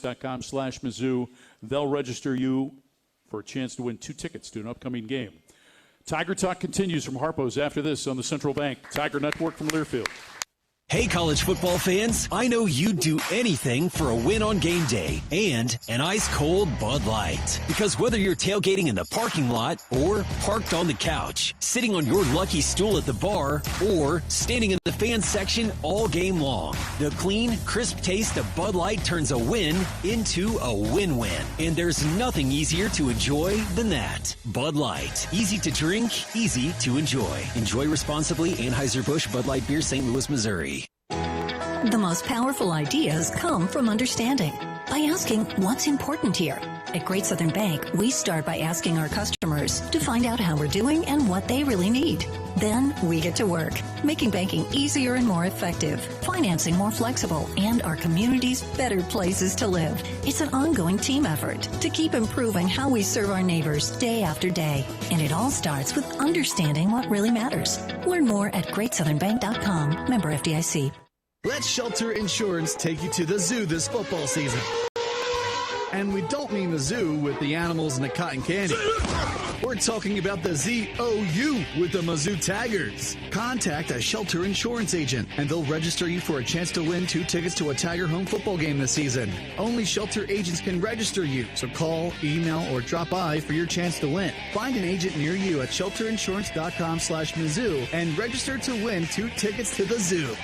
Drinkwitz.com/Mizzou. They'll register you for a chance to win 2 tickets to an upcoming game. Tiger Talk continues from Harpo's after this on the Central Bank Tiger Network from Learfield. Hey, college football fans, I know you'd do anything for a win on game day and an ice-cold Bud Light. Because whether you're tailgating in the parking lot or parked on the couch, sitting on your lucky stool at the bar, or standing in the fan section all game long, the clean, crisp taste of Bud Light turns a win into a win-win. And there's nothing easier to enjoy than that. Bud Light. Easy to drink, easy to enjoy. Enjoy responsibly. Anheuser-Busch Bud Light Beer, St. Louis, Missouri. The most powerful ideas come from understanding. By asking what's important here. At Great Southern Bank, we start by asking our customers to find out how we're doing and what they really need. Then we get to work, making banking easier and more effective, financing more flexible, and our communities better places to live. It's an ongoing team effort to keep improving how we serve our neighbors day after day. And it all starts with understanding what really matters. Learn more at GreatSouthernBank.com. Member FDIC. Let Shelter Insurance take you to the zoo this football season. And we don't mean the zoo with the animals and the cotton candy. We're talking about the ZOU with the Mizzou Tigers. Contact a Shelter Insurance agent, and they'll register you for a chance to win 2 tickets to a Tiger home football game this season. Only Shelter agents can register you, so call, email, or drop by for your chance to win. Find an agent near you at shelterinsurance.com/Mizzou and register to win 2 tickets to the zoo.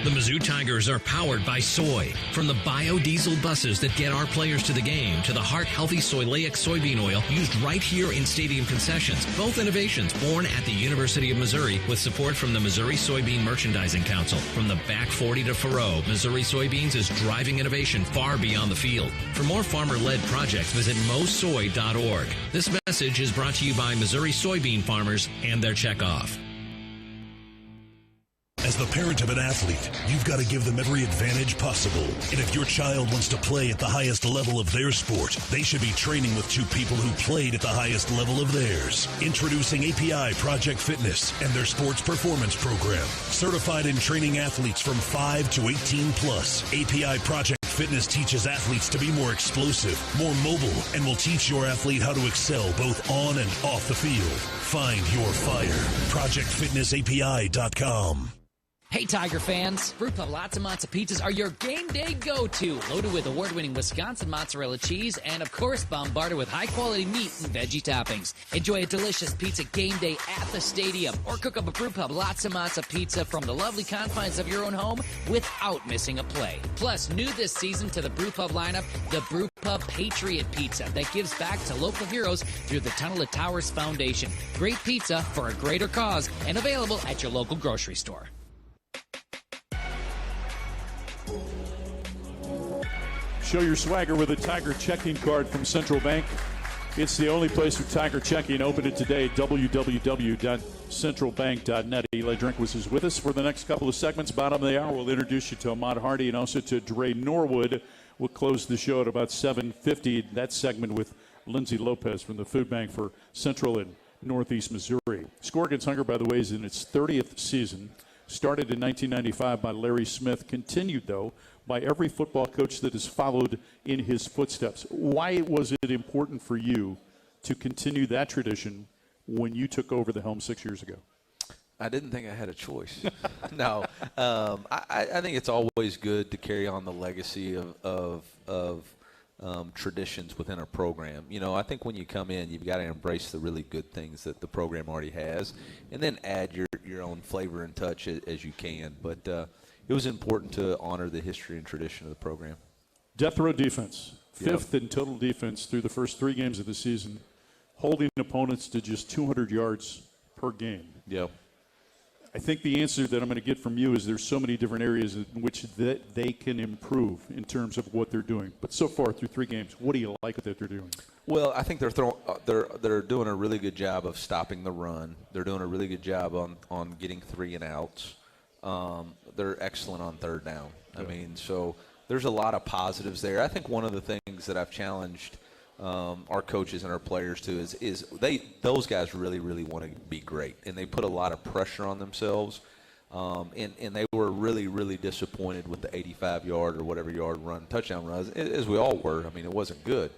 The Mizzou Tigers are powered by soy. From the biodiesel buses that get our players to the game to the heart-healthy soyleic soybean oil used right here in stadium concessions. Both innovations born at the University of Missouri with support from the Missouri Soybean Merchandising Council. From the back 40 to Faroe, Missouri Soybeans is driving innovation far beyond the field. For more farmer-led projects, visit mosoy.org. This message is brought to you by Missouri soybean farmers and their checkoff. As the parent of an athlete, you've got to give them every advantage possible. And if your child wants to play at the highest level of their sport, they should be training with 2 people who played at the highest level of theirs. Introducing API Project Fitness and their sports performance program. Certified in training athletes from 5 to 18 plus. API Project Fitness teaches athletes to be more explosive, more mobile, and will teach your athlete how to excel both on and off the field. Find your fire. ProjectFitnessAPI.com. Hey, Tiger fans. Brewpub Lots and Matzo Pizzas are your game day go-to. Loaded with award-winning Wisconsin mozzarella cheese and, of course, bombarded with high-quality meat and veggie toppings. Enjoy a delicious pizza game day at the stadium or cook up a Brewpub Lots and Matzo Pizza from the lovely confines of your own home without missing a play. Plus, new this season to the Brewpub lineup, the Brewpub Patriot Pizza that gives back to local heroes through the Tunnel of Towers Foundation. Great pizza for a greater cause and available at your local grocery store. Show your swagger with a Tiger checking card from Central Bank. It's the only place for Tiger checking. Open it today, www.centralbank.net. Eli Drinkwitz is with us for the next couple of segments. Bottom of the hour, we'll introduce you to Ahmad Hardy and also to Dre Norwood. We'll close the show at about 7:50. That segment with Lindsay Lopez from the Food Bank for Central and Northeast Missouri. Score Against Hunger, by the way, is in its 30th season. Started in 1995 by Larry Smith. Continued, though, by every football coach that has followed in his footsteps. Why was it important for you to continue that tradition when you took over the helm 6 years ago? I didn't think I had a choice. No. I think it's always good to carry on the legacy of traditions within a program. You know, I think when you come in, you've got to embrace the really good things that the program already has and then add your own flavor and touch as you can. But it was important to honor the history and tradition of the program. Death row defense, 5th in total defense through the first 3 games of the season, holding opponents to just 200 yards per game. Yep. I think the answer that I'm going to get from you is there's so many different areas in which that they can improve in terms of what they're doing. But so far through 3 games, what do you like that they're doing? Well, I think they're doing a really good job of stopping the run. They're doing a really good job on getting 3 and outs. They're excellent on 3rd down. I mean, so there's a lot of positives there. I think one of the things that I've challenged our coaches and our players to is those guys really want to be great, and they put a lot of pressure on themselves. And they were really, really disappointed with the 85-yard or whatever yard run, touchdown runs, as we all were. I mean, it wasn't good.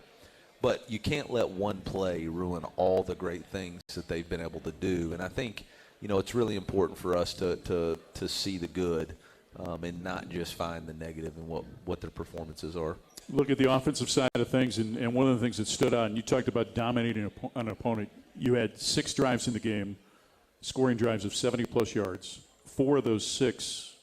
But you can't let one play ruin all the great things that they've been able to do. And I think, it's really important for us to see the good and not just find the negative in what their performances are. Look at the offensive side of things, and one of the things that stood out, and you talked about dominating an opponent. You had 6 drives in the game, scoring drives of 70-plus yards. 4 of those 6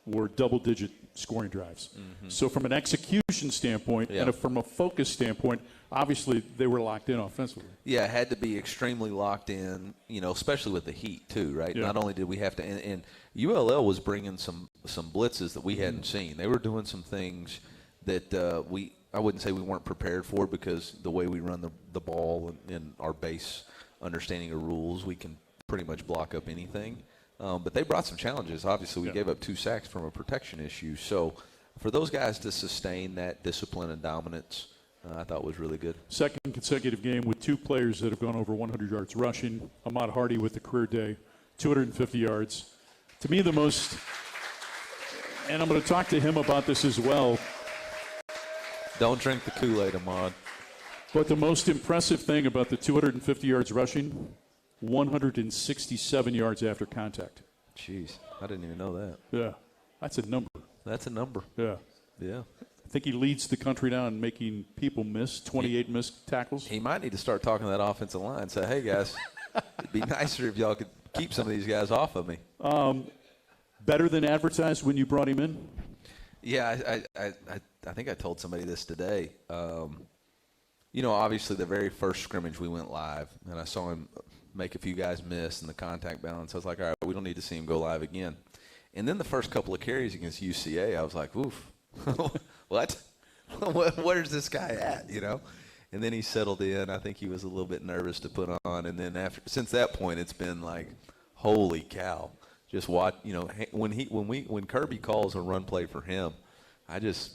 were double-digit scoring drives. Mm-hmm. So from an execution standpoint and from a focus standpoint, obviously they were locked in offensively. Yeah, it had to be extremely locked in, especially with the heat too, right? Yeah. Not only did we have to – and ULL was bringing some blitzes that we hadn't seen. They were doing some things that I wouldn't say we weren't prepared for, because the way we run the ball and our base understanding of rules, we can pretty much block up anything. But they brought some challenges. Obviously, we gave up 2 sacks from a protection issue. So for those guys to sustain that discipline and dominance, I thought was really good. Second consecutive game with 2 players that have gone over 100 yards rushing. Ahmad Hardy with the career day, 250 yards. To me, the most, and I'm going to talk to him about this as well. Don't drink the Kool-Aid, Ahmad. But the most impressive thing about the 250 yards rushing, 167 yards after contact. Jeez, I didn't even know that. Yeah, that's a number. That's a number. Yeah. Yeah. I think he leads the country now in making people miss, 28 missed tackles. He might need to start talking to that offensive line and say, hey, guys, it'd be nicer if y'all could keep some of these guys off of me. Better than advertised when you brought him in? Yeah, I think I told somebody this today. Obviously the very first scrimmage we went live, and I saw him make a few guys miss in the contact balance. I was like, all right, we don't need to see him go live again. And then the first couple of carries against UCA, I was like, oof, what? Where's this guy at, And then he settled in. I think he was a little bit nervous to put on. And then since that point, it's been like, holy cow. Just watch, when Kirby calls a run play for him, I just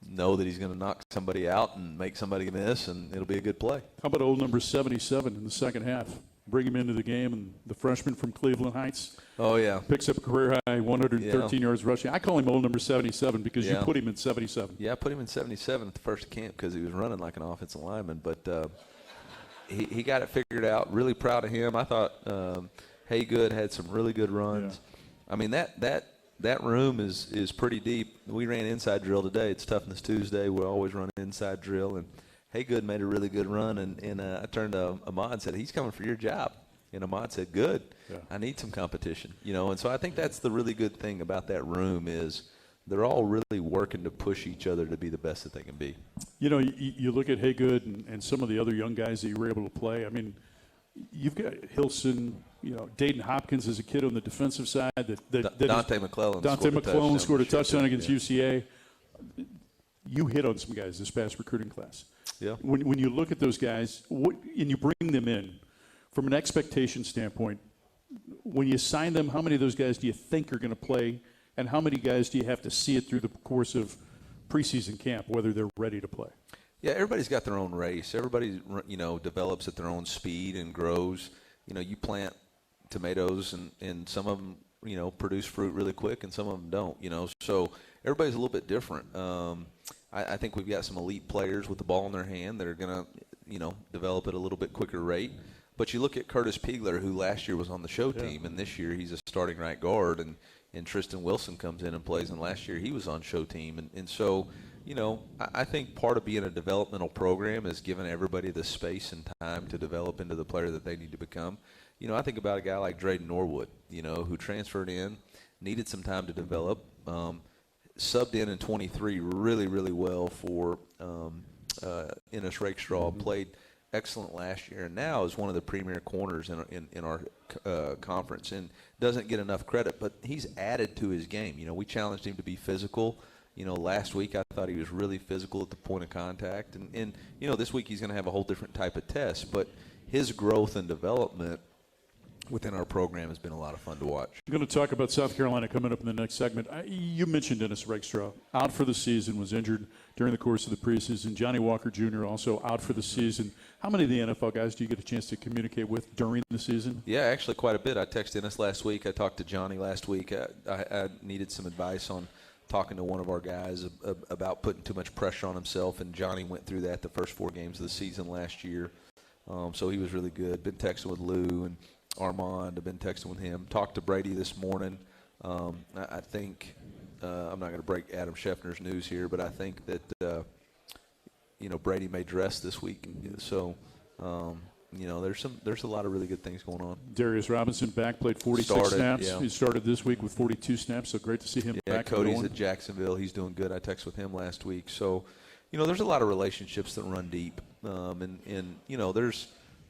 know that he's going to knock somebody out and make somebody miss, and it'll be a good play. How about old number 77 in the second half? Bring him into the game, and the freshman from Cleveland Heights. Oh, yeah. Picks up a career high 113 yards rushing. I call him old number 77 because you put him in 77. Yeah, I put him in 77 at the first camp because he was running like an offensive lineman. But he got it figured out. Really proud of him. I thought Haygood had some really good runs. Yeah. I mean, that room is pretty deep. We ran inside drill today. It's Toughness Tuesday. We always run inside drill, and Haygood made a really good run, and I turned to Ahmad and said, he's coming for your job. And Ahmad said, good. Yeah. I need some competition. And so I think that's the really good thing about that room is they're all really working to push each other to be the best that they can be. You look at Haygood and some of the other young guys that you were able to play. I mean, you've got Hilson, Dayton Hopkins as a kid on the defensive side. Dante McClellan scored a touchdown against UCA. You hit on some guys this past recruiting class. Yeah. When you look at those guys, and you bring them in, from an expectation standpoint, when you sign them, how many of those guys do you think are going to play, and how many guys do you have to see it through the course of preseason camp, whether they're ready to play? Yeah, everybody's got their own race. Everybody, develops at their own speed and grows. You plant tomatoes, and some of them, produce fruit really quick, and some of them don't, So everybody's a little bit different. I think we've got some elite players with the ball in their hand that are going to, develop at a little bit quicker rate. But you look at Curtis Piegler, who last year was on the show team, and this year he's a starting right guard, and Tristan Wilson comes in and plays, and last year he was on show team. And so, I think part of being a developmental program is giving everybody the space and time to develop into the player that they need to become. I think about a guy like Drayden Norwood, who transferred in, needed some time to develop, subbed in 23 really, really well for Ennis Rakestraw, played excellent last year, and now is one of the premier corners in our conference and doesn't get enough credit, but he's added to his game. We challenged him to be physical. Last week I thought he was really physical at the point of contact, and this week he's going to have a whole different type of test, but his growth and development within our program has been a lot of fun to watch. I'm going to talk about South Carolina coming up in the next segment. You mentioned Dennis Rakestraw, out for the season, was injured during the course of the preseason. Johnny Walker Jr. also out for the season. How many of the NFL guys do you get a chance to communicate with during the season? Yeah, actually quite a bit. I texted Dennis last week. I talked to Johnny last week. I needed some advice on talking to one of our guys about putting too much pressure on himself, and Johnny went through that the first 4 games of the season last year. So he was really good. Been texting with Lou and Armand. I've been texting with him. Talked to Brady this morning. I think I'm not going to break Adam Scheffner's news here, but I think that Brady may dress this week. So there's a lot of really good things going on. Darius Robinson back, played 46 snaps. Yeah. He started this week with 42 snaps, so great to see him back. Cody's at Jacksonville. He's doing good. I texted with him last week. So, there's a lot of relationships that run deep, and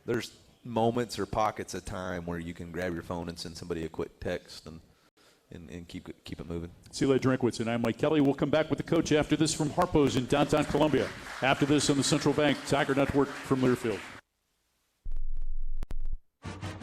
there's moments or pockets of time where you can grab your phone and send somebody a quick text and keep it moving. It's Eliah Drinkwitz, and I'm Mike Kelly. We'll come back with the coach after this from Harpo's in downtown Columbia. After this on the Central Bank Tiger Network from Learfield.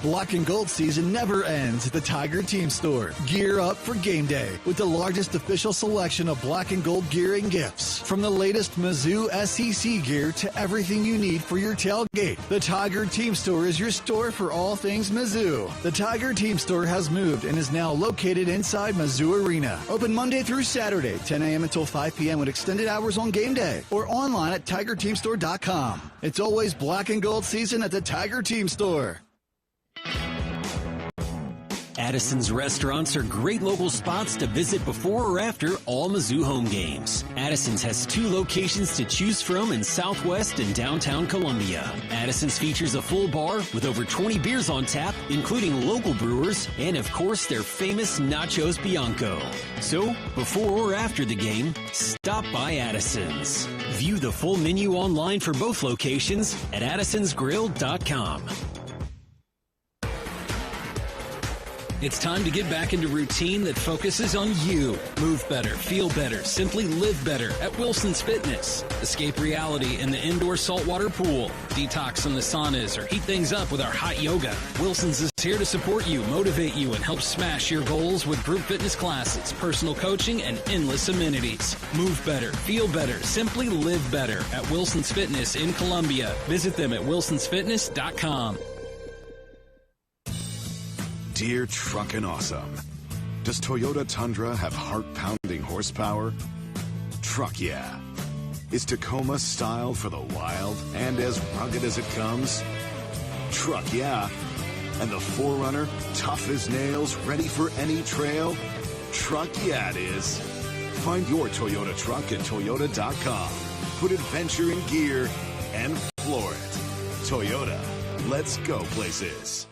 Black and gold season never ends at the Tiger Team Store. Gear up for game day with the largest official selection of black and gold gear and gifts. From the latest Mizzou SEC gear to everything you need for your tailgate, the Tiger Team Store is your store for all things Mizzou. The Tiger Team Store has moved and is now located inside Mizzou Arena. Open Monday through Saturday, 10 a.m. until 5 p.m. with extended hours on game day or online at TigerTeamStore.com. It's always black and gold season at the Tiger Team Store. Addison's restaurants are great local spots to visit before or after all Mizzou home games. Addison's has 2 locations to choose from in Southwest and downtown Columbia. Addison's features a full bar with over 20 beers on tap, including local brewers, and of course their famous Nachos Bianco. So, before or after the game, stop by Addison's. View the full menu online for both locations at addisonsgrill.com. It's time to get back into routine that focuses on you. Move better, feel better, simply live better at Wilson's Fitness. Escape reality in the indoor saltwater pool. Detox from the saunas or heat things up with our hot yoga. Wilson's is here to support you, motivate you, and help smash your goals with group fitness classes, personal coaching, and endless amenities. Move better, feel better, simply live better at Wilson's Fitness in Columbia. Visit them at wilsonsfitness.com. Dear Truckin' Awesome, does Toyota Tundra have heart-pounding horsepower? Truck yeah. Is Tacoma style for the wild and as rugged as it comes? Truck yeah. And the 4Runner, tough as nails, ready for any trail? Truck yeah it is. Find your Toyota truck at Toyota.com. Put adventure in gear and floor it. Toyota, let's go places.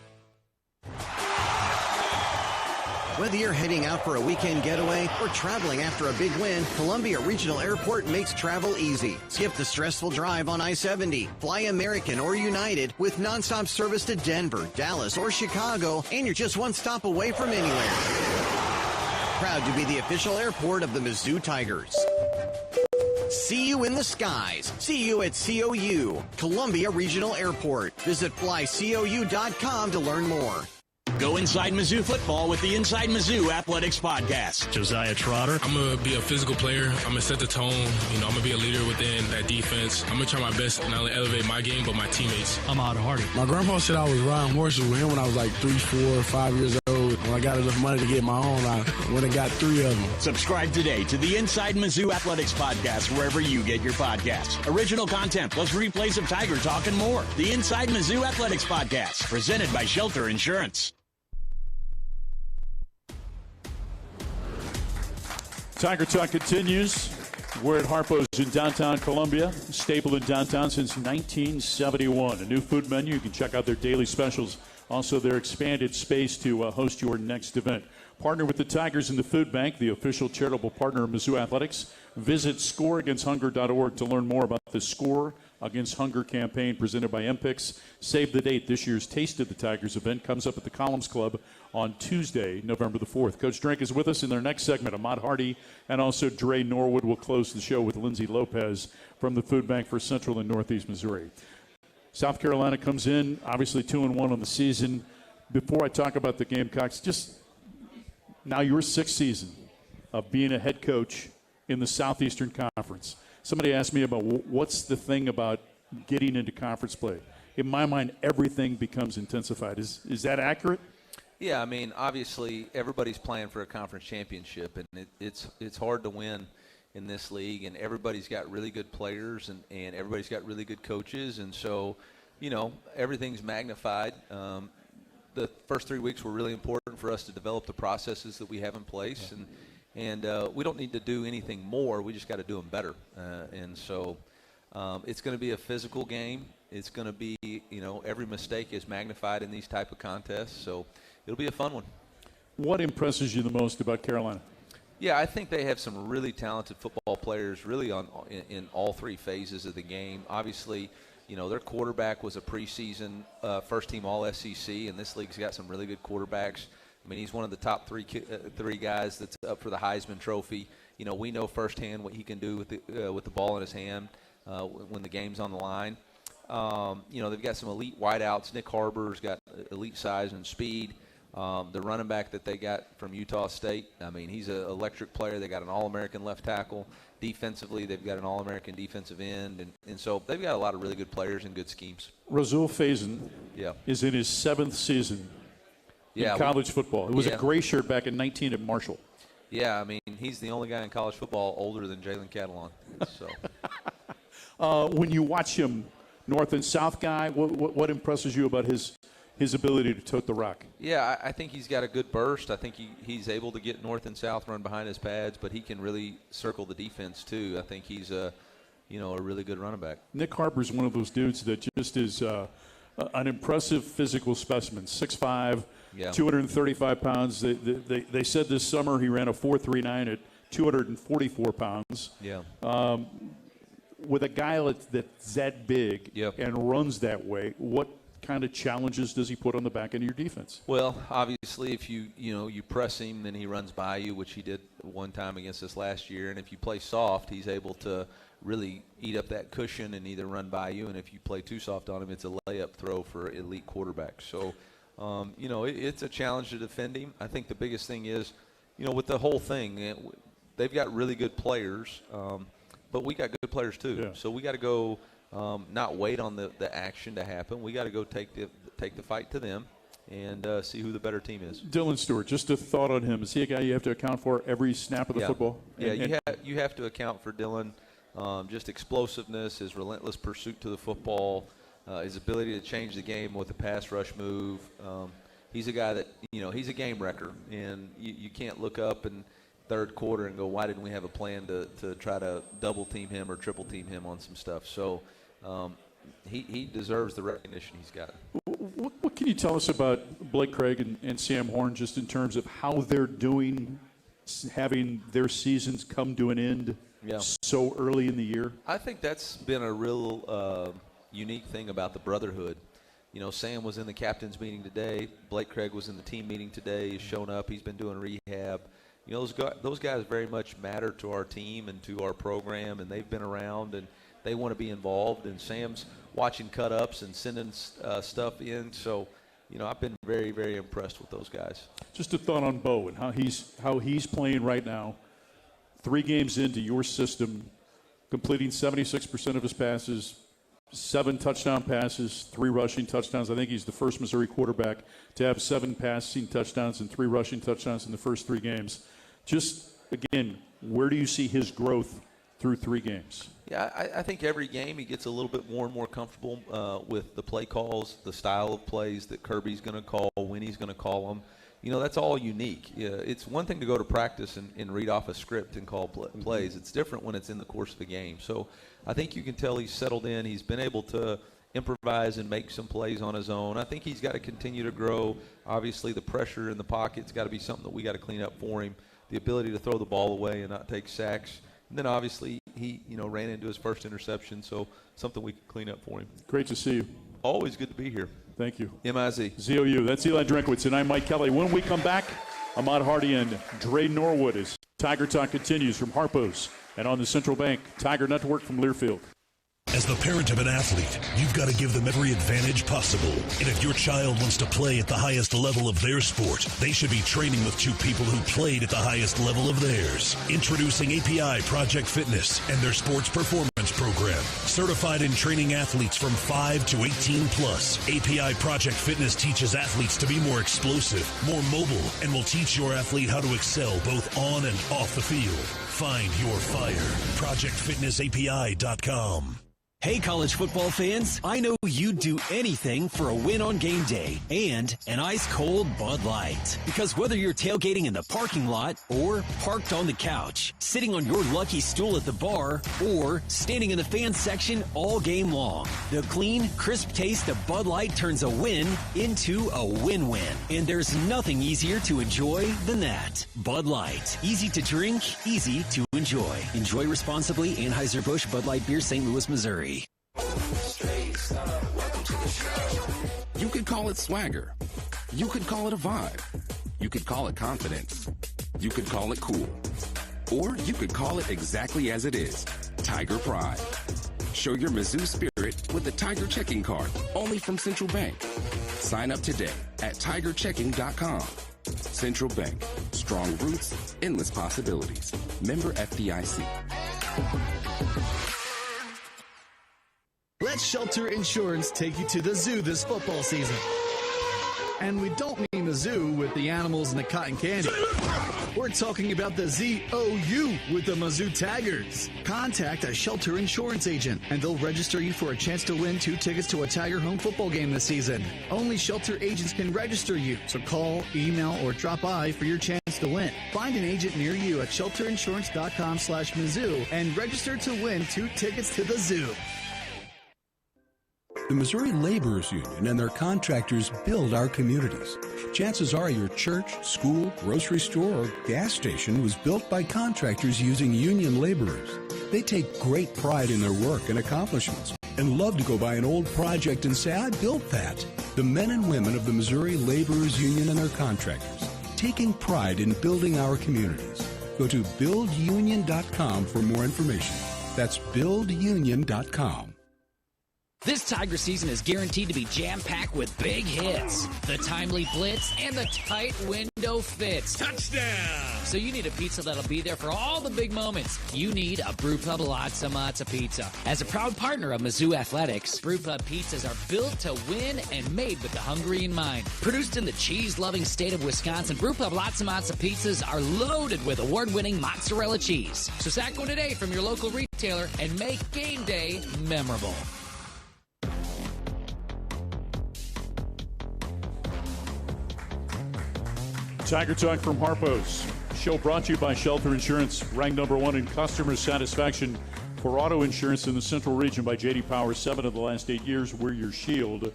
Whether you're heading out for a weekend getaway or traveling after a big win, Columbia Regional Airport makes travel easy. Skip the stressful drive on I-70. Fly American or United with nonstop service to Denver, Dallas, or Chicago, and you're just one stop away from anywhere. Proud to be the official airport of the Mizzou Tigers. See you in the skies. See you at COU, Columbia Regional Airport. Visit flycou.com to learn more. Go inside Mizzou football with the Inside Mizzou Athletics Podcast. Josiah Trotter. I'm going to be a physical player. I'm going to set the tone. I'm going to be a leader within that defense. I'm going to try my best to not only elevate my game, but my teammates. I'm Otter Hardy. My grandpa said I was riding horses with him when I was like 3, 4, 5 years old. When I got enough money to get my own, I went and got 3 of them. Subscribe today to the Inside Mizzou Athletics Podcast wherever you get your podcasts. Original content plus replays of Tiger Talk and more. The Inside Mizzou Athletics Podcast, presented by Shelter Insurance. Tiger Talk continues. We're at Harpo's in downtown Columbia, staple in downtown since 1971. A new food menu. You can check out their daily specials. Also, their expanded space to host your next event. Partner with the Tigers in the Food Bank, the official charitable partner of Mizzou Athletics. Visit scoreagainsthunger.org to learn more about the Score Against Hunger campaign presented by MPICS. Save the date. This year's Taste of the Tigers event comes up at the Columns Club on Tuesday, November the 4th. Coach Drink is with us in their next segment. Ahmad Hardy and also Dre Norwood will close the show with Lindsay Lopez from the Food Bank for Central and Northeast Missouri. South Carolina comes in, obviously 2-1 on the season. before I talk about the Gamecocks, just now your 6th season of being a head coach in the Southeastern Conference. Somebody asked me about what's the thing about getting into conference play. In my mind, everything becomes intensified. Is that accurate? Yeah, I mean, obviously everybody's playing for a conference championship, and it's hard to win in this league, and everybody's got really good players, and everybody's got really good coaches, and so, everything's magnified. The first 3 weeks were really important for us to develop the processes that we have in place, and we don't need to do anything more. We just got to do them better, and so it's going to be a physical game. It's going to be, every mistake is magnified in these type of contests, so it'll be a fun one. What impresses you the most about Carolina? Yeah, I think they have some really talented football players really in all 3 phases of the game. Obviously, their quarterback was a preseason first-team All-SEC, and this league's got some really good quarterbacks. I mean, he's one of the top three guys that's up for the Heisman Trophy. We know firsthand what he can do with the ball in his hand when the game's on the line. They've got some elite wideouts. Nick Harbor's got elite size and speed. The running back that they got from Utah State, I mean, he's an electric player. They got an All-American left tackle. Defensively, they've got an All-American defensive end. And so they've got a lot of really good players and good schemes. Rasul Faison is in his 7th season in college football. It was a gray shirt back in 19 at Marshall. Yeah, I mean, he's the only guy in college football older than Jalen Catalon. So, when you watch him, north and south guy, what impresses you about his ability to tote the rock? Yeah, I think he's got a good burst. I think he's able to get north and south, run behind his pads, but he can really circle the defense too. I think he's a really good running back. Nick Harper's one of those dudes that just is an impressive physical specimen. 6'5", 235 pounds. They said this summer he ran a 4.39 at 244 pounds. Yeah. With a guy that's that big and runs that way, what kind of challenges does he put on the back end of your defense? Well, obviously, if you press him, then he runs by you, which he did one time against us last year. And if you play soft, he's able to really eat up that cushion and either run by you. And if you play too soft on him, it's a layup throw for elite quarterbacks. So, it's a challenge to defend him. I think the biggest thing is, with the whole thing, they've got really good players, but we got good players too. Yeah. So we got to go. Not wait on the action to happen. We got to go take the fight to them and see who the better team is. Dylan Stewart, just a thought on him. Is he a guy you have to account for every snap of the football? Yeah, you have to account for Dylan. Just explosiveness, his relentless pursuit to the football, his ability to change the game with a pass rush move. He's a guy that, he's a game wrecker, and you can't look up in third quarter and go, why didn't we have a plan to try to double team him or triple team him on some stuff? So he deserves the recognition he's got. What can you tell us about Blake Craig and Sam Horn just in terms of how they're doing, having their seasons come to an end so early in the year? I think that's been a real unique thing about the brotherhood. Sam was in the captain's meeting today. Blake Craig was in the team meeting today. He's shown up. He's been doing rehab. Those guys very much matter to our team and to our program, and they've been around, and they want to be involved. And Sam's watching cut-ups and sending stuff in. So, I've been very, very impressed with those guys. Just a thought on Bo and how he's playing right now. 3 games into your system, completing 76% of his passes, 7 touchdown passes, 3 rushing touchdowns. I think he's the first Missouri quarterback to have 7 passing touchdowns and 3 rushing touchdowns in the first 3 games. Just, again, where do you see his growth through 3 games? Yeah, I think every game he gets a little bit more and more comfortable with the play calls, the style of plays that Kirby's going to call, when he's going to call them. That's all unique. It's one thing to go to practice and read off a script and call plays. It's different when it's in the course of a game. So I think you can tell he's settled in. He's been able to improvise and make some plays on his own. I think he's got to continue to grow. Obviously, the pressure in the pocket's got to be something that we got to clean up for him. The ability to throw the ball away and not take sacks. And then obviously he ran into his first interception, so something we can clean up for him. Great to see you. Always good to be here. Thank you. M-I-Z. ZOU. That's Eli Drinkwitz, and I'm Mike Kelly. When we come back, Ahmad Hardy and Dre Norwood as Tiger Talk continues from Harpo's and on the Central Bank Tiger Network from Learfield. As the parent of an athlete, you've got to give them every advantage possible. And if your child wants to play at the highest level of their sport, they should be training with two people who played at the highest level of theirs. Introducing API Project Fitness and their sports performance program. Certified in training athletes from 5 to 18 plus. API Project Fitness teaches athletes to be more explosive, more mobile, and will teach your athlete how to excel both on and off the field. Find your fire. ProjectFitnessAPI.com. Hey, college football fans, I know you'd do anything for a win on game day and an ice-cold Bud Light. Because whether you're tailgating in the parking lot or parked on the couch, sitting on your lucky stool at the bar, or standing in the fan section all game long, the clean, crisp taste of Bud Light turns a win into a win-win. And there's nothing easier to enjoy than that. Bud Light. Easy to drink, easy to enjoy. Enjoy responsibly. Anheuser-Busch Bud Light Beer, St. Louis, Missouri. You could call it swagger. You could call it a vibe. You could call it confidence. You could call it cool. Or you could call it exactly as it is, Tiger Pride. Show your Mizzou spirit with the Tiger Checking Card, only from Central Bank. Sign up today at tigerchecking.com. Central Bank. Strong roots, endless possibilities. Member FDIC. Let Shelter Insurance take you to the zoo this football season. And we don't mean the zoo with the animals and the cotton candy. We're talking about the ZOU with the Mizzou Tigers. Contact a Shelter Insurance agent, and they'll register you for a chance to win 2 tickets to a Tiger home football game this season. Only Shelter agents can register you, so call, email, or drop by for your chance to win. Find an agent near you at shelterinsurance.com/Mizzou and register to win 2 tickets to the zoo. The Missouri Laborers Union and their contractors build our communities. Chances are your church, school, grocery store, or gas station was built by contractors using union laborers. They take great pride in their work and accomplishments and love to go by an old project and say, I built that. The men and women of the Missouri Laborers Union and their contractors, taking pride in building our communities. Go to buildunion.com for more information. That's buildunion.com. This Tiger season is guaranteed to be jam-packed with big hits, the timely blitz, and the tight window fits. Touchdown! So you need a pizza that'll be there for all the big moments. You need a Brewpub Lots of Matza Pizza. As a proud partner of Mizzou Athletics, Brewpub pizzas are built to win and made with the hungry in mind. Produced in the cheese-loving state of Wisconsin, Brewpub Lots of Matza Pizzas are loaded with award-winning mozzarella cheese. So sack one today from your local retailer and make game day memorable. Tiger Talk from Harpo's. Show brought to you by Shelter Insurance, ranked #1 in customer satisfaction for auto insurance in the Central Region by J.D. Power. 7 of the last 8 years. We're your shield.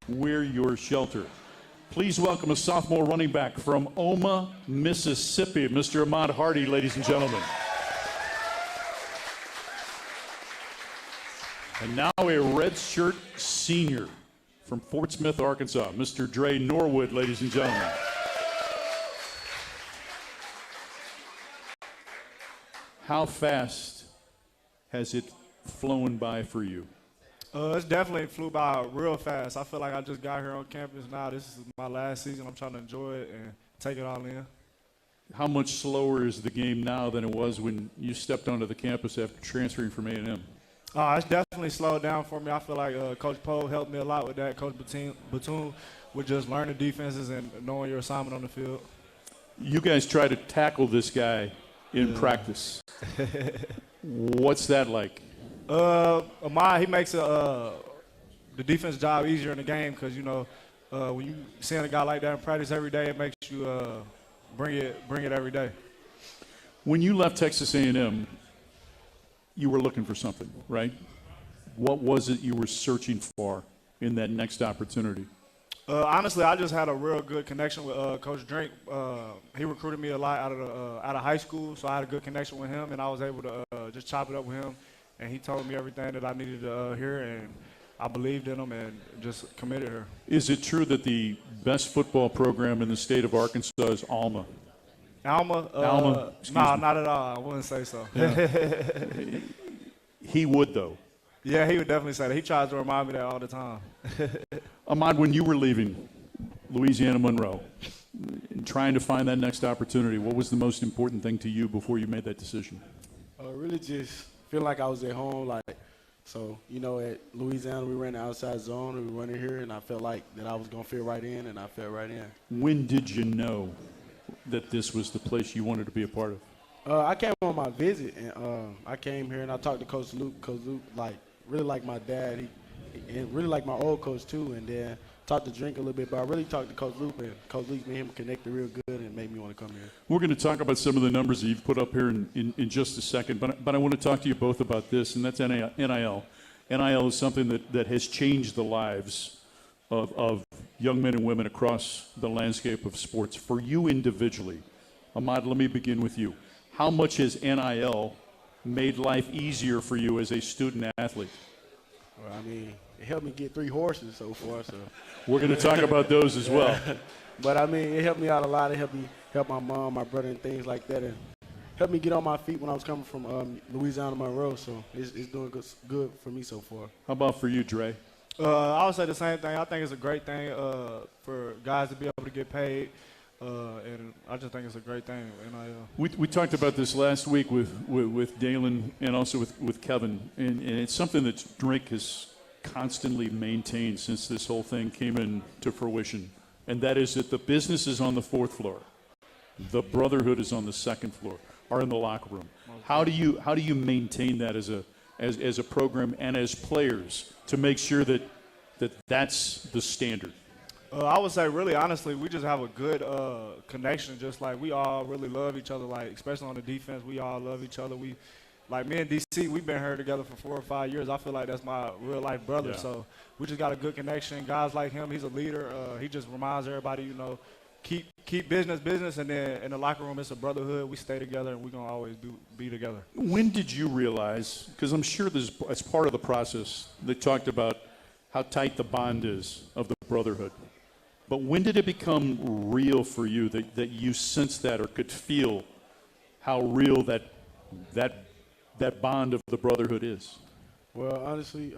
We're your shelter. Please welcome a sophomore running back from Oma, Mississippi, Mr. Ahmad Hardy, ladies and gentlemen. And now a redshirt senior from Fort Smith, Arkansas, Mr. Dre Norwood, ladies and gentlemen. How fast has it flown by for you? It's definitely flew by real fast. I feel like I just got here on campus now. This is my last season. I'm trying to enjoy it and take it all in. How much slower is the game now than it was when you stepped onto the campus after transferring from A&M? It's definitely slowed down for me. I feel like Coach Poe helped me a lot with that. Coach Batoon with just learning defenses and knowing your assignment on the field. You guys try to tackle this guy in practice. What's that like? Ahmad, he makes the defense job easier in the game because, when you seeing a guy like that in practice every day, it makes you bring it every day. When you left Texas A&M, you were looking for something, right? What was it you were searching for in that next opportunity? Honestly, I just had a real good connection with Coach Drink. He recruited me a lot out of high school, so I had a good connection with him, and I was able to just chop it up with him. And he told me everything that I needed to hear, and I believed in him and just committed here. Is it true that the best football program in the state of Arkansas is Alma? Alma? Alma? No, not at all. I wouldn't say so. Yeah. He would, though. Yeah, he would definitely say that. He tries to remind me that all the time. Ahmad, when you were leaving Louisiana Monroe and trying to find that next opportunity, what was the most important thing to you before you made that decision? Really just feel like I was at home. So, at Louisiana, we ran the outside zone, and we were running here, and I felt like that I was going to fit right in, and I fell right in. When did you know that this was the place you wanted to be a part of? I came on my visit, and I came here, and I talked to Coach Luke. Coach Luke, really like my dad. And really like my old coach, too, and then talked to Drink a little bit, but I really talked to Coach Luke, and Coach Luke and him connected real good and made me want to come here. We're going to talk about some of the numbers that you've put up here in just a second, but I want to talk to you both about this, and that's NIL. NIL is something that has changed the lives of young men and women across the landscape of sports. For you individually, Ahmad, let me begin with you. How much has NIL made life easier for you as a student athlete? Well, it helped me get 3 horses so far. So we're going to talk about those as well. But it helped me out a lot. It helped me help my mom, my brother, and things like that, and helped me get on my feet when I was coming from Louisiana Monroe. So it's doing good for me so far. How about for you, Dre? I would say the same thing. I think it's a great thing for guys to be able to get paid. And I just think it's a great thing. We talked about this last week with Dalen and also with Kevin, and it's something that Drink has constantly maintained since this whole thing came into fruition, and that is that the business is on the 4th floor, the brotherhood is on the 2nd floor, or in the locker room. How do you maintain that as a program and as players to make sure that that's the standard? I would say, really, honestly, we just have a good connection. Just like we all really love each other. Like especially on the defense, we all love each other. Like me and DC, we've been here together for 4 or 5 years. I feel like that's my real life brother. Yeah. So we just got a good connection. Guys like him, he's a leader. He just reminds everybody, keep business, and then in the locker room, it's a brotherhood. We stay together, and we're gonna always be together. When did you realize? Because I'm sure as part of the process, they talked about how tight the bond is of the brotherhood. But when did it become real for you that you sensed that or could feel how real that bond of the brotherhood is? Well, honestly,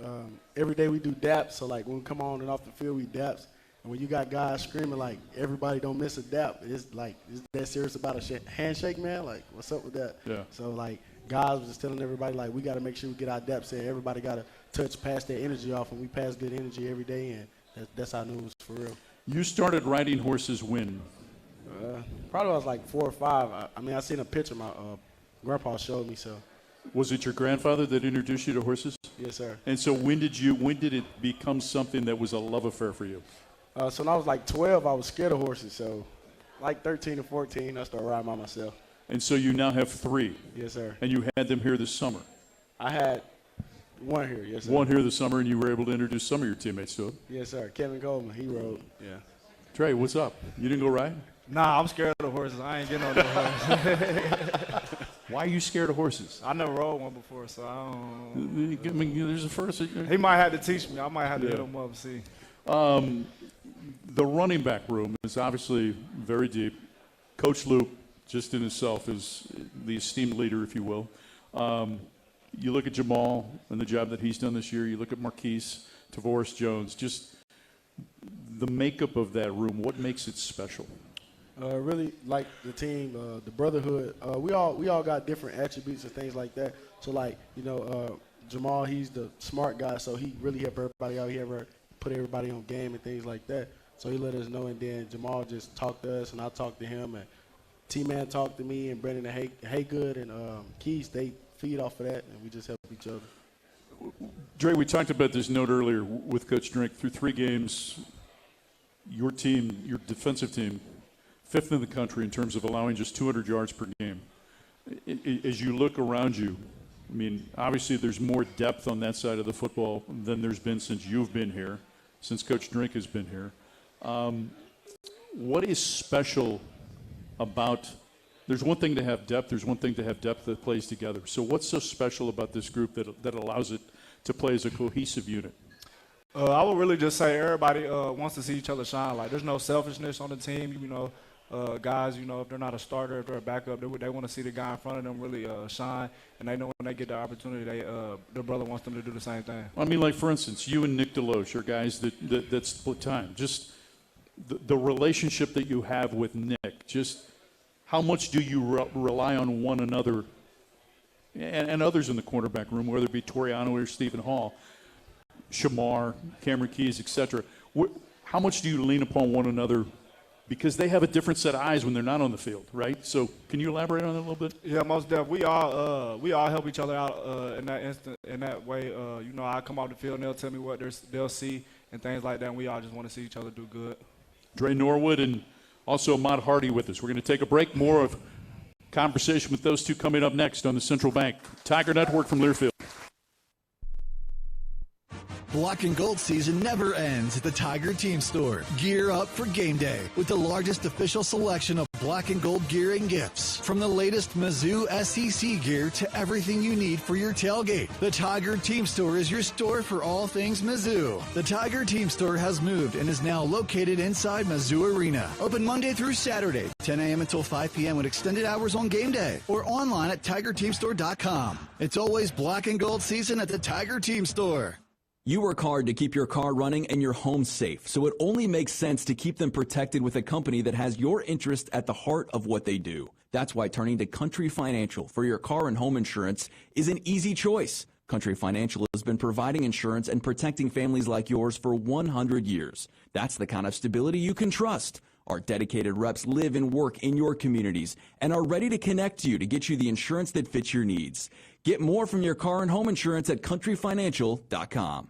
every day we do daps. So, when we come on and off the field, we daps. And when you got guys screaming, everybody don't miss a dap, it's that serious about a handshake, man? What's up with that? Yeah. So, guys was just telling everybody, we got to make sure we get our daps in. Everybody got to pass that energy off, and we pass good energy every day, and that's how I knew it was for real. You started riding horses when? Probably I was 4 or 5. I seen a picture my grandpa showed me. So, was it your grandfather that introduced you to horses? Yes, sir. And so when did it become something that was a love affair for you? So when I was 12, I was scared of horses. So 13 or 14, I started riding by myself. And so you now have 3. Yes, sir. And you had them here this summer. I had 1 here, yes, sir. 1 here this summer, and you were able to introduce some of your teammates to it. Yes, sir. Kevin Coleman, he rode. Yeah. Trey, what's up? You didn't go ride? Nah, I'm scared of the horses. I ain't getting on the horse. Why are you scared of horses? I never rode one before, so I don't. There's a first. He might have to teach me. I might have to hit him up and see. The running back room is obviously very deep. Coach Luke, just in himself, is the esteemed leader, if you will. You look at Jamal and the job that he's done this year. You look at Marquise, Tavoris Jones. Just the makeup of that room. What makes it special? Really like the team, the brotherhood. We all got different attributes and things like that. So Jamal, he's the smart guy, so he really helped everybody out. He ever put everybody on game and things like that. So he let us know, and then Jamal just talked to us, and I talked to him, and T-Man talked to me, and Brendan and Haygood and Keys, they feed off of that, and we just help each other. Dre, we talked about this note earlier with Coach Drink. Through 3 games, your team, your defensive team, 5th in the country in terms of allowing just 200 yards per game. As you look around you, obviously there's more depth on that side of the football than there's been since you've been here, since Coach Drink has been here. What is special about – there's one thing to have depth. There's one thing to have depth that plays together. So what's so special about this group that allows it to play as a cohesive unit? I would really just say everybody wants to see each other shine. There's no selfishness on the team. guys, if they're not a starter, if they're a backup, they want to see the guy in front of them really shine, and they know when they get the opportunity, their brother wants them to do the same thing. I mean, like, for instance, you and Nick Deloche are guys that split time. Just the relationship that you have with Nick, just how much do you rely on one another and others in the cornerback room, whether it be Toriano or Stephen Hall, Shamar, Cameron Keys, etc. How much do you lean upon one another? Because they have a different set of eyes when they're not on the field, right? So can you elaborate on that a little bit? Yeah, most definitely. We all help each other out in that instant, in that way. I come off the field and they'll tell me what they'll see and things like that, and we all just want to see each other do good. Dre Norwood and also Ahmad Hardy with us. We're going to take a break. More of conversation with those two coming up next on the Central Bank Tiger Network from Learfield. Black and gold season never ends at the Tiger Team Store. Gear up for game day with the largest official selection of black and gold gear and gifts. From the latest Mizzou SEC gear to everything you need for your tailgate. The Tiger Team Store is your store for all things Mizzou. The Tiger Team Store has moved and is now located inside Mizzou Arena. Open Monday through Saturday, 10 a.m. until 5 p.m. with extended hours on game day or online at TigerTeamStore.com. It's always black and gold season at the Tiger Team Store. You work hard to keep your car running and your home safe, so it only makes sense to keep them protected with a company that has your interest at the heart of what they do. That's why turning to Country Financial for your car and home insurance is an easy choice. Country Financial has been providing insurance and protecting families like yours for 100 years. That's the kind of stability you can trust. Our dedicated reps live and work in your communities and are ready to connect you to get you the insurance that fits your needs. Get more from your car and home insurance at countryfinancial.com.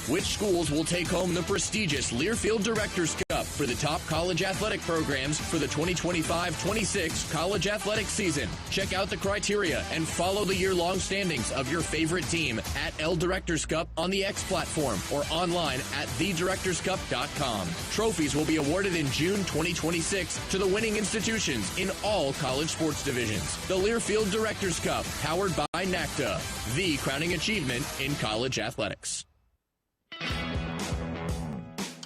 Which schools will take home the prestigious Learfield Directors Cup for the top college athletic programs for the 2025-26 college athletic season? Check out the criteria and follow the year-long standings of your favorite team at L Directors Cup on the X platform or online at thedirectorscup.com. Trophies will be awarded in June 2026 to the winning institutions in all college sports divisions. The Learfield Directors Cup, powered by NACDA, the crowning achievement in college athletics.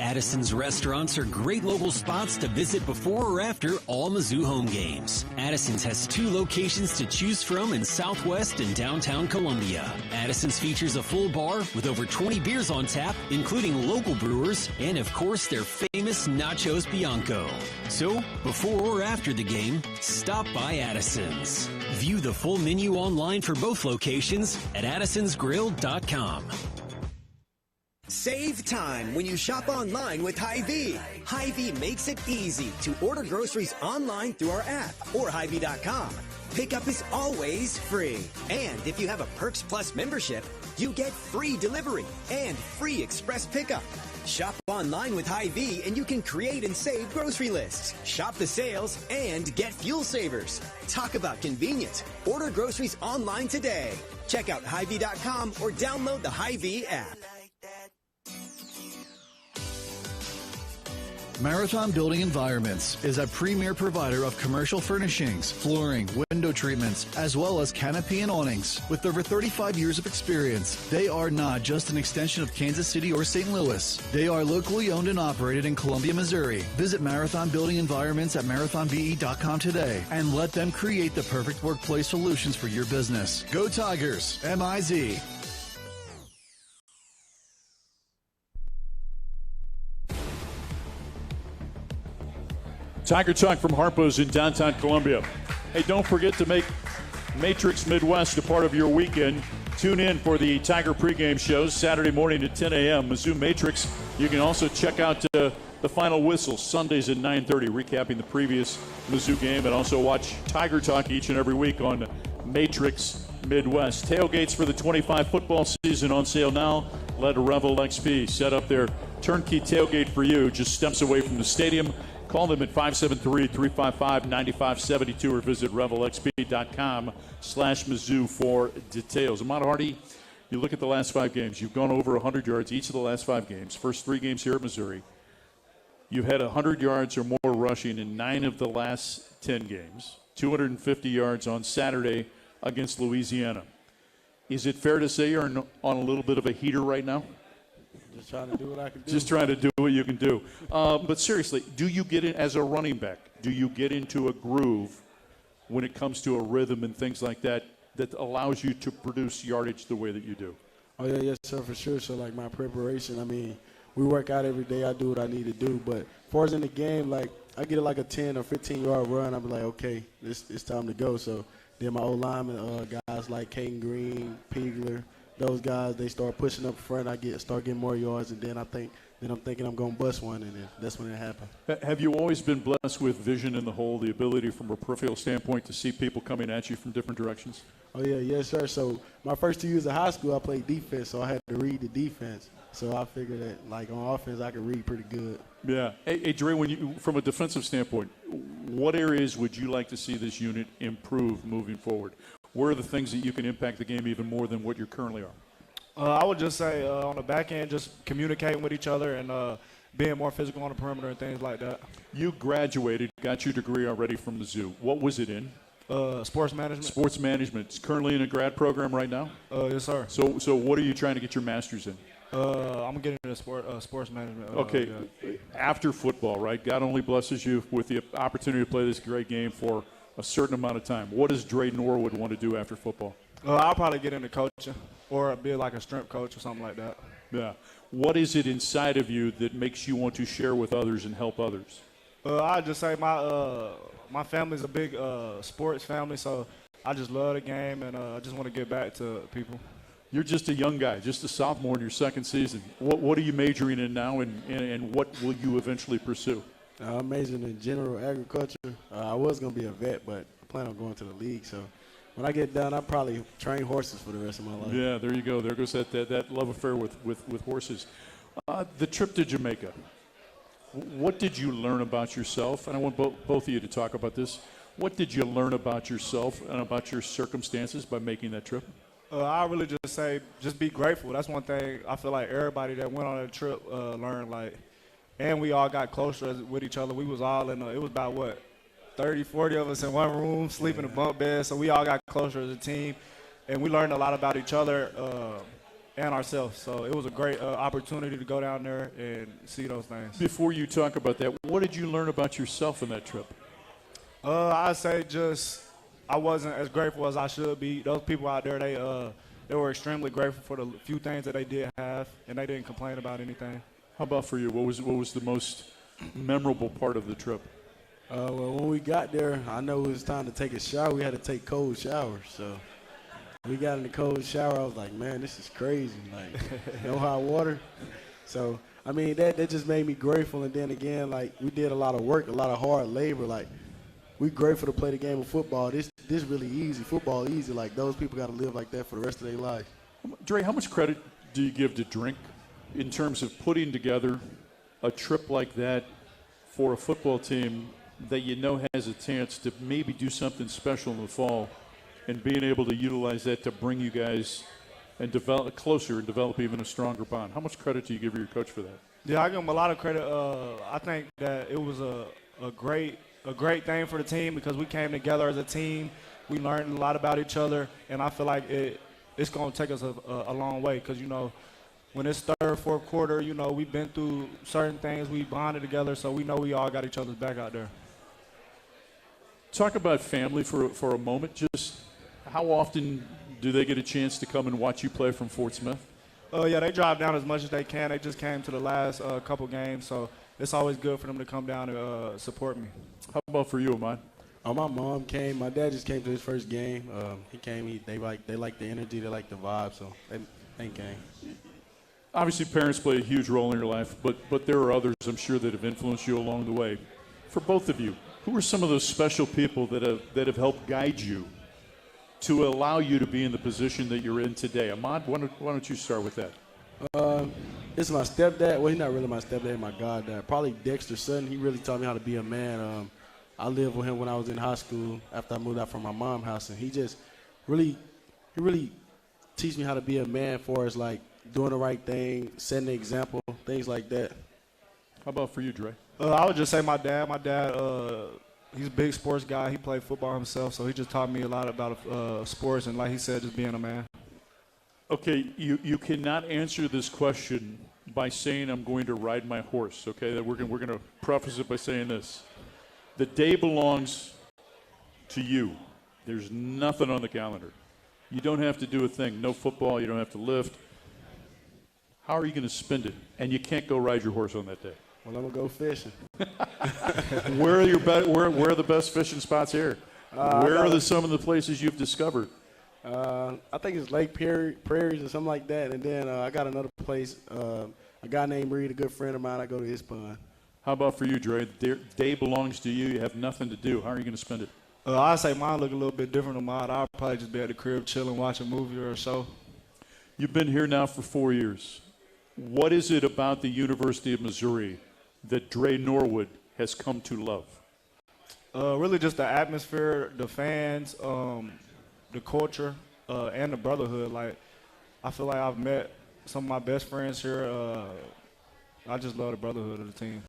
Addison's restaurants are great local spots to visit before or after all Mizzou home games. Addison's has 2 locations to choose from in Southwest and downtown Columbia. Addison's features a full bar with over 20 beers on tap, including local brewers, and of course their famous Nachos Bianco. So, before or after the game, stop by Addison's. View the full menu online for both locations at addisonsgrill.com. Save time when you shop online with Hy-Vee. Hy-Vee makes it easy to order groceries online through our app or Hy-Vee.com. Pickup is always free. And if you have a Perks Plus membership, you get free delivery and free express pickup. Shop online with Hy-Vee and you can create and save grocery lists, shop the sales, and get fuel savers. Talk about convenience. Order groceries online today. Check out Hy-Vee.com or download the Hy-Vee app. Marathon Building Environments is a premier provider of commercial furnishings, flooring, window treatments, as well as canopy and awnings. With over 35 years of experience, they are not just an extension of Kansas City or St. Louis. They are locally owned and operated in Columbia, Missouri. Visit Marathon Building Environments at marathonbe.com today and let them create the perfect workplace solutions for your business. Go Tigers, M-I-Z. Tiger Talk from Harpo's in downtown Columbia. Hey, don't forget to make Matrix Midwest a part of your weekend. Tune in for the Tiger pregame shows Saturday morning at 10 a.m. Mizzou Matrix. You can also check out the final whistle Sundays at 9:30, recapping the previous Mizzou game, and also watch Tiger Talk each and every week on Matrix Midwest. Tailgates for the 25 football season on sale now. Let Revel XP set up their turnkey tailgate for you, just steps away from the stadium. Call them at 573-355-9572 or visit revelxp.com/Mizzou for details. Ahmad Hardy, you look at the last 5 games. You've gone over 100 yards each of the last 5 games. First 3 games here at Missouri. You've had 100 yards or more rushing in 9 of the last 10 games. 250 yards on Saturday against Louisiana. Is it fair to say you're on a little bit of a heater right now? Just trying to do what I can do. Just trying to do what you can do. But seriously, do you get in as a running back? Do you get into a groove when it comes to a rhythm and things like that that allows you to produce yardage the way that you do? Oh, yeah, yes, sir, for sure. So, like, my preparation, I mean, we work out every day. I do what I need to do. But as far as in the game, like, I get like a 10 or 15-yard run. I'm like, okay, it's time to go. So then my old linemen, guys like Caden Green, Pigler, those guys, they start pushing up front. I start getting more yards, and then I'm thinking I'm going to bust one, and then that's when it happened. Have you always been blessed with vision in the hole, the ability from a peripheral standpoint to see people coming at you from different directions? Oh, yeah, yes, sir. So my first 2 years of high school, I played defense, so I had to read the defense. So I figured that, like, on offense, I could read pretty good. Yeah. Hey, Dre, from a defensive standpoint, what areas would you like to see this unit improve moving forward? Where are the things that you can impact the game even more than what you currently are? I would just say on the back end, just communicating with each other and being more physical on the perimeter and things like that. You graduated, got your degree already from Mizzou. What was it in? Sports management. Sports management. It's currently in a grad program right now? Yes, sir. So what are you trying to get your master's in? I'm getting into sports management. Okay. Yeah. After football, right? God only blesses you with the opportunity to play this great game for a certain amount of time. What does Dre Norwood want to do after football? I'll probably get into coaching or be like a strength coach or something like that. Yeah. What is it inside of you that makes you want to share with others and help others? I just say my family's a big sports family, so I just love the game and I just want to get back to people. You're just a young guy, just a sophomore in your second season. What are you majoring in now, and what will you eventually pursue? I'm majoring in general agriculture. I was going to be a vet, but I plan on going to the league. So when I get done, I'll probably train horses for the rest of my life. Yeah, there you go. There goes that love affair with horses. The trip to Jamaica. What did you learn about yourself? And I want both of you to talk about this. What did you learn about yourself and about your circumstances by making that trip? I really just say just be grateful. That's one thing I feel like everybody that went on that trip learned. Like, and we all got closer with each other. We was all in it was about, 30, 40 of us in one room, sleeping in bunk beds. So we all got closer as a team, and we learned a lot about each other and ourselves. So it was a great opportunity to go down there and see those things. Before you talk about that, what did you learn about yourself in that trip? I'd say just I wasn't as grateful as I should be. Those people out there, they were extremely grateful for the few things that they did have, and they didn't complain about anything. How about for you? What was the most memorable part of the trip? Well, when we got there, I know it was time to take a shower. We had to take cold showers. So we got in the cold shower. I was like, man, this is crazy. Like, no hot water. So, I mean, that just made me grateful. And then again, like, we did a lot of work, a lot of hard labor. Like, we grateful to play the game of football. This really easy. Football easy. Like, those people got to live like that for the rest of their life. Dre, how much credit do you give to Drink in terms of putting together a trip like that for a football team that you know has a chance to maybe do something special in the fall, and being able to utilize that to bring you guys and develop closer and develop even a stronger bond? How much credit do you give your coach for that? Yeah, I give him a lot of credit. I think that it was a great thing for the team because we came together as a team. We learned a lot about each other, and I feel like it's going to take us a long way because, when it's third, fourth quarter, we've been through certain things. We bonded together, so we know we all got each other's back out there. Talk about family for a moment. Just how often do they get a chance to come and watch you play from Fort Smith? Yeah, they drive down as much as they can. They just came to the last couple games, so it's always good for them to come down and support me. How about for you, Ahmad? My mom came. My dad just came to his first game. He came. They like the energy. They like the vibe, so they came. Obviously, parents play a huge role in your life, but there are others, I'm sure, that have influenced you along the way. For both of you, who are some of those special people that have helped guide you to allow you to be in the position that you're in today? Ahmad, why don't you start with that? It's my stepdad. Well, he's not really my stepdad, my goddad. Probably Dexter Sutton. He really taught me how to be a man. I lived with him when I was in high school after I moved out from my mom's house, and he just really teach me how to be a man for us, like doing the right thing, setting the example, things like that. How about for you, Dre? I would just say my dad. My dad, he's a big sports guy. He played football himself, so he just taught me a lot about sports and, like he said, just being a man. Okay, you cannot answer this question by saying I'm going to ride my horse, okay? That we're going to preface it by saying this. The day belongs to you. There's nothing on the calendar. You don't have to do a thing. No football. You don't have to lift. How are you going to spend it? And you can't go ride your horse on that day. Well, I'm going to go fishing. Where are the best fishing spots here? Where are some of the places you've discovered? I think it's Lake Prairies or something like that. And then I got another place, a guy named Reed, a good friend of mine. I go to his pond. How about for you, Dre? The day belongs to you. You have nothing to do. How are you going to spend it? I say mine look a little bit different than mine. I'll probably just be at the crib chilling, watch a movie or so. You've been here now for 4 years. What is it about the University of Missouri that Dre Norwood has come to love? Really just the atmosphere, the fans, the culture, and the brotherhood. Like, I feel like I've met some of my best friends here. I just love the brotherhood of the team.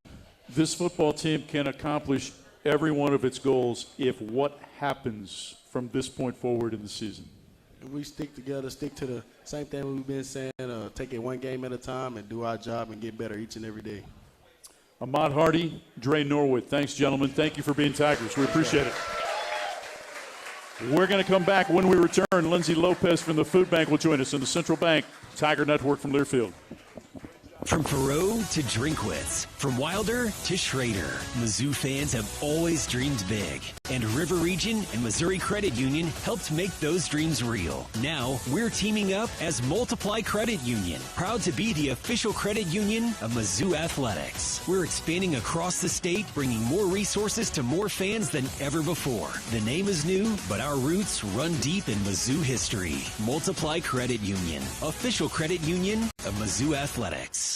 This football team can accomplish every one of its goals if what happens from this point forward in the season. If we stick together, stick to the same thing we've been saying, take it one game at a time and do our job and get better each and every day. Ahmad Hardy, Dre Norwood. Thanks, gentlemen. Thank you for being Tigers. We appreciate it. We're going to come back when we return. Lindsay Lopez from the Food Bank will join us in the Central Bank Tiger Network from Learfield. From Perot to Drinkwitz, from Wilder to Schrader, Mizzou fans have always dreamed big. And River Region and Missouri Credit Union helped make those dreams real. Now, we're teaming up as Multiply Credit Union, proud to be the official credit union of Mizzou Athletics. We're expanding across the state, bringing more resources to more fans than ever before. The name is new, but our roots run deep in Mizzou history. Multiply Credit Union, official credit union of Mizzou Athletics.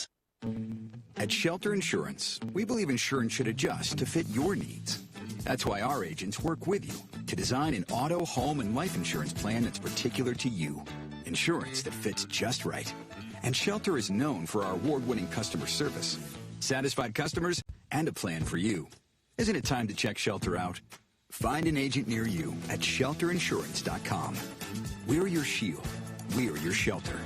At Shelter Insurance, we believe insurance should adjust to fit your needs. That's why our agents work with you to design an auto, home, and life insurance plan that's particular to you. Insurance that fits just right. And Shelter is known for our award-winning customer service, satisfied customers, and a plan for you. Isn't it time to check Shelter out? Find an agent near you at shelterinsurance.com. We're your shield. We're your shelter.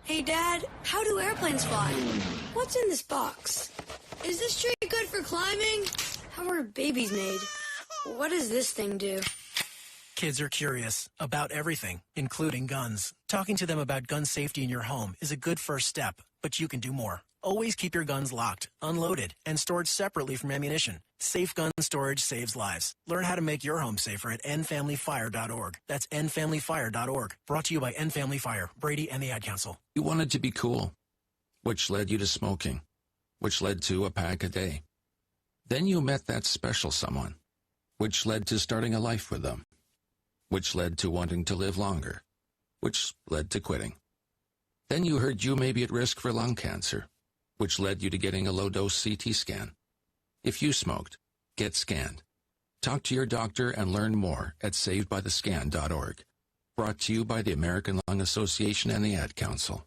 Hey, Dad, how do airplanes fly? What's in this box? Is this tree good for climbing? How are babies made? What does this thing do? Kids are curious about everything, including guns. Talking to them about gun safety in your home is a good first step, but you can do more. Always keep your guns locked, unloaded, and stored separately from ammunition. Safe gun storage saves lives. Learn how to make your home safer at endfamilyfire.org. That's endfamilyfire.org. Brought to you by End Family Fire, Brady, and the Ad Council. You wanted to be cool, which led you to smoking, which led to a pack a day. Then you met that special someone, which led to starting a life with them, which led to wanting to live longer, which led to quitting. Then you heard you may be at risk for lung cancer, which led you to getting a low-dose CT scan. If you smoked, get scanned. Talk to your doctor and learn more at savedbythescan.org. Brought to you by the American Lung Association and the Ad Council.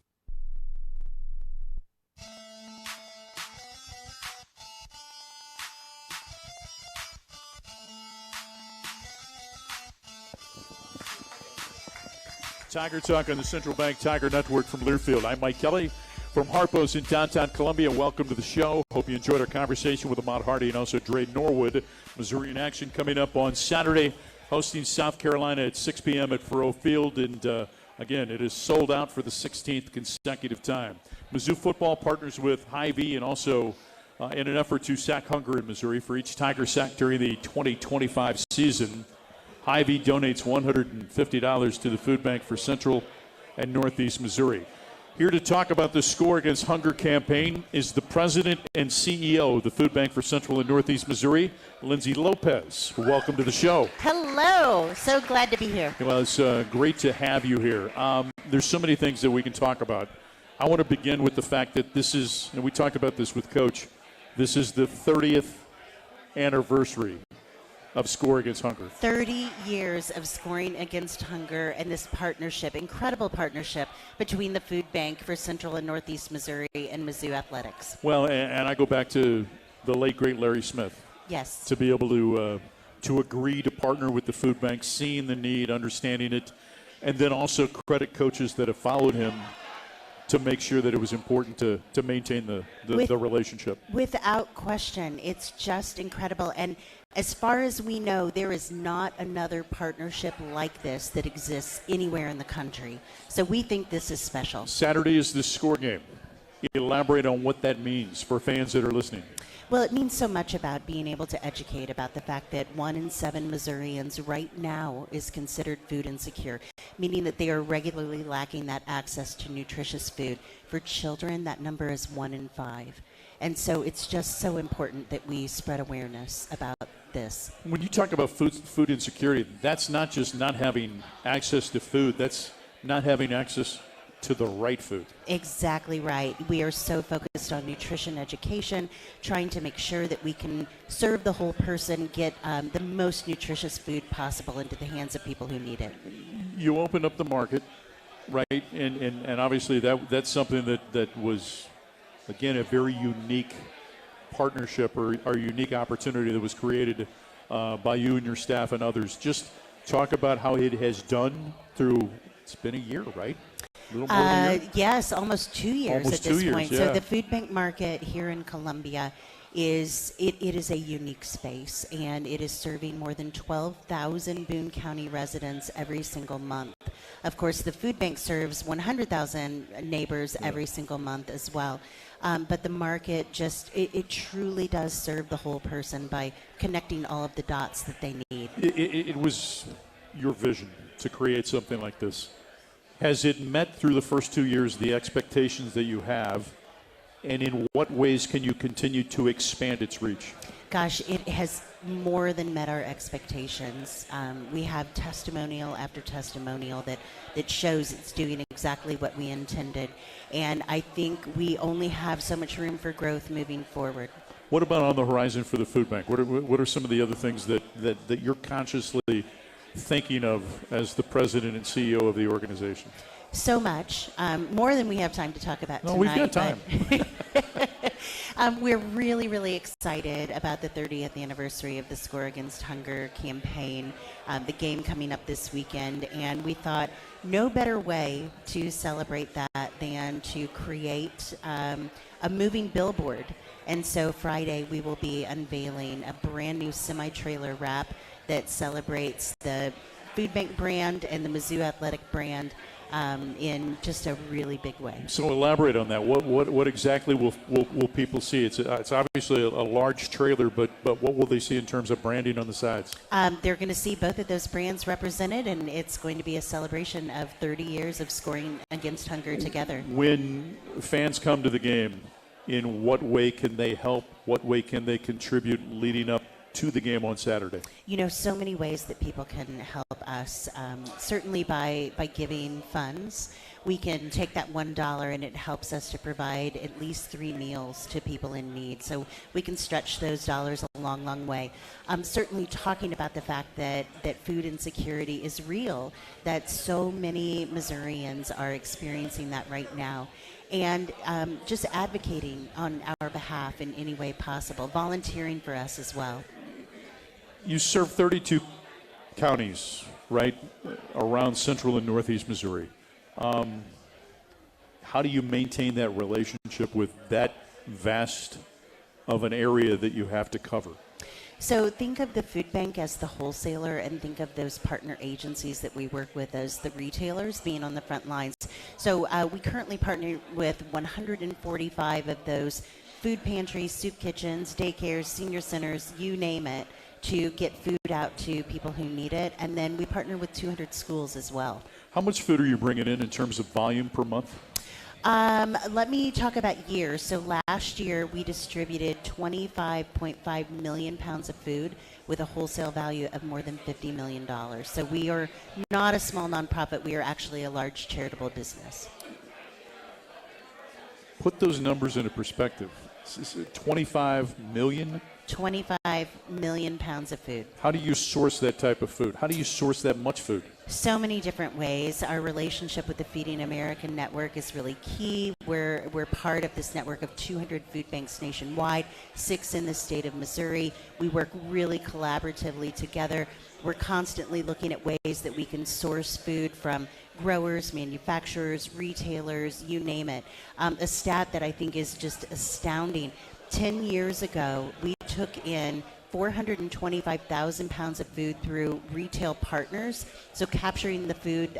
Tiger Talk on the Central Bank Tiger Network from Learfield. I'm Mike Kelly from Harpo's in downtown Columbia. Welcome to the show. Hope you enjoyed our conversation with Ahmad Hardy and also Dre Norwood. Missouri in action coming up on Saturday, hosting South Carolina at 6 p.m. at Faurot Field. And, again, it is sold out for the 16th consecutive time. Mizzou football partners with Hy-Vee and also in an effort to sack hunger in Missouri. For each Tiger sack during the 2025 season, Hy-Vee donates $150 to the food bank for Central and Northeast Missouri. Here to talk about the Score Against Hunger campaign is the president and CEO of the Food Bank for Central and Northeast Missouri, Lindsay Lopez. Welcome to the show. Hello. So glad to be here. Well, it's great to have you here. There's so many things that we can talk about. I want to begin with the fact that this is, and we talked about this with Coach, this is the 30th anniversary of Score Against Hunger. 30 years of Scoring Against Hunger and this partnership, incredible partnership between the Food Bank for Central and Northeast Missouri and Mizzou Athletics. Well, and I go back to the late, great Larry Smith. Yes. To be able to agree to partner with the Food Bank, seeing the need, understanding it, and then also credit coaches that have followed him to make sure that it was important to maintain the relationship. Without question, it's just incredible. And as far as we know, there is not another partnership like this that exists anywhere in the country. So we think this is special. Saturday is the score game. Elaborate on what that means for fans that are listening. Well, it means so much about being able to educate about the fact that 1 in 7 Missourians right now is considered food insecure, meaning that they are regularly lacking that access to nutritious food. For children, that number is 1 in 5. And so it's just so important that we spread awareness about this. When you talk about food insecurity, that's not just not having access to food, that's not having access to the right food. Exactly right. We are so focused on nutrition education, trying to make sure that we can serve the whole person, get the most nutritious food possible into the hands of people who need it. You open up the market, right? And obviously that's something that was, again, a very unique partnership or unique opportunity that was created by you and your staff and others. Just talk about how it has done through, it's been a year, right? A little more than a year? Yes, almost 2 years Almost at this 2 years, point. yeah. So the food bank market here in Columbia is a unique space, and it is serving more than 12,000 Boone County residents every single month. Of course, the food bank serves 100,000 neighbors every single month as well. But the market just, it truly does serve the whole person by connecting all of the dots that they need. It was your vision to create something like this. Has it met through the first 2 years the expectations that you have, and in what ways can you continue to expand its reach? Gosh, it has more than met our expectations. We have testimonial after testimonial that shows it's doing exactly what we intended. And I think we only have so much room for growth moving forward. What about on the horizon for the food bank? What are some of the other things that you're consciously thinking of as the president and CEO of the organization? So much, more than we have time to talk about tonight. No, we've got time. We're really, really excited about the 30th anniversary of the Score Against Hunger campaign, the game coming up this weekend, and we thought no better way to celebrate that than to create a moving billboard. And so Friday we will be unveiling a brand new semi-trailer wrap that celebrates the food bank brand and the Mizzou athletic brand in just a really big way. So elaborate on that. What exactly will people see? It's obviously a large trailer, but what will they see in terms of branding on the sides? They're going to see both of those brands represented, and it's going to be a celebration of 30 years of scoring against hunger together. When fans come to the game, in what way can they help? What way can they contribute leading up to the game on Saturday? You know, so many ways that people can help us. Certainly by giving funds. We can take that $1 and it helps us to provide at least 3 meals to people in need. So we can stretch those dollars a long, long way. Certainly talking about the fact that food insecurity is real, that so many Missourians are experiencing that right now. And just advocating on our behalf in any way possible, volunteering for us as well. You serve 32 counties, right, around central and northeast Missouri. How do you maintain that relationship with that vast of an area that you have to cover? So think of the food bank as the wholesaler and think of those partner agencies that we work with as the retailers being on the front lines. So we currently partner with 145 of those food pantries, soup kitchens, daycares, senior centers, you name it, to get food out to people who need it. And then we partner with 200 schools as well. How much food are you bringing in terms of volume per month? Let me talk about years. So last year we distributed 25.5 million pounds of food with a wholesale value of more than $50 million. So we are not a small nonprofit. We are actually a large charitable business. Put those numbers into perspective. 25 million 25 million pounds of food. How do you source that type of food? How do you source that much food? So many different ways. Our relationship with the Feeding America Network is really key. We're part of this network of 200 food banks nationwide, 6 in the state of Missouri. We work really collaboratively together. We're constantly looking at ways that we can source food from growers, manufacturers, retailers, you name it. A stat that I think is just astounding. 10 years ago, we took in 425,000 pounds of food through retail partners, so capturing the food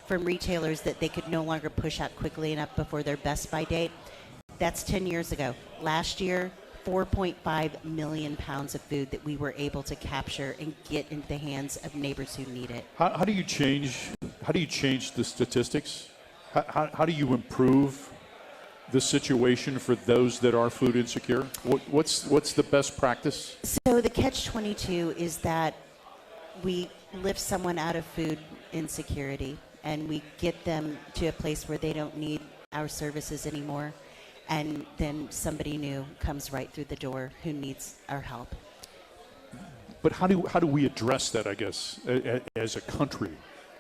from retailers that they could no longer push out quickly enough before their best by date. That's 10 years ago. Last year, 4.5 million pounds of food that we were able to capture and get into the hands of neighbors who need it. How do you change the statistics? How do you improve the situation for those that are food insecure? What's the best practice? So the catch-22 is that we lift someone out of food insecurity and we get them to a place where they don't need our services anymore, and then somebody new comes right through the door who needs our help. But how do we address that, I guess, as a country,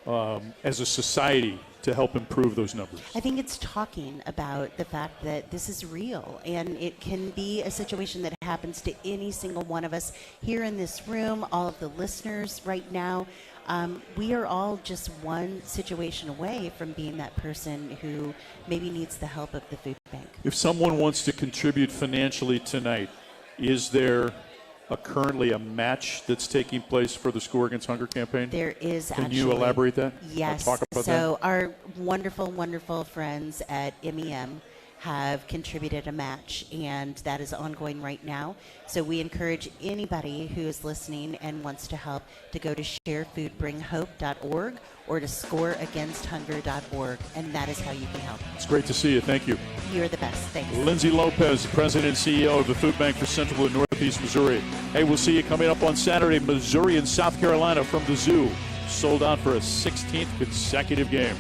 as a society, to help improve those numbers? I think it's talking about the fact that this is real, and it can be a situation that happens to any single one of us here in this room, all of the listeners right now. We are all just one situation away from being that person who maybe needs the help of the food bank. If someone wants to contribute financially tonight, is there currently a match that's taking place for the Score Against Hunger campaign? There is. Can actually. you elaborate that? Yes. Talk about so that? Our wonderful, wonderful friends at MEM have contributed a match, and that is ongoing right now. So we encourage anybody who is listening and wants to help to go to sharefoodbringhope.org or to scoreagainsthunger.org, and that is how you can help. It's great to see you. Thank you. You're the best. Thanks. Lindsay Lopez, President and CEO of the Food Bank for Central and Northeast Missouri. Hey, we'll see you coming up on Saturday, Missouri and South Carolina from the Zoo. Sold out for a 16th consecutive game.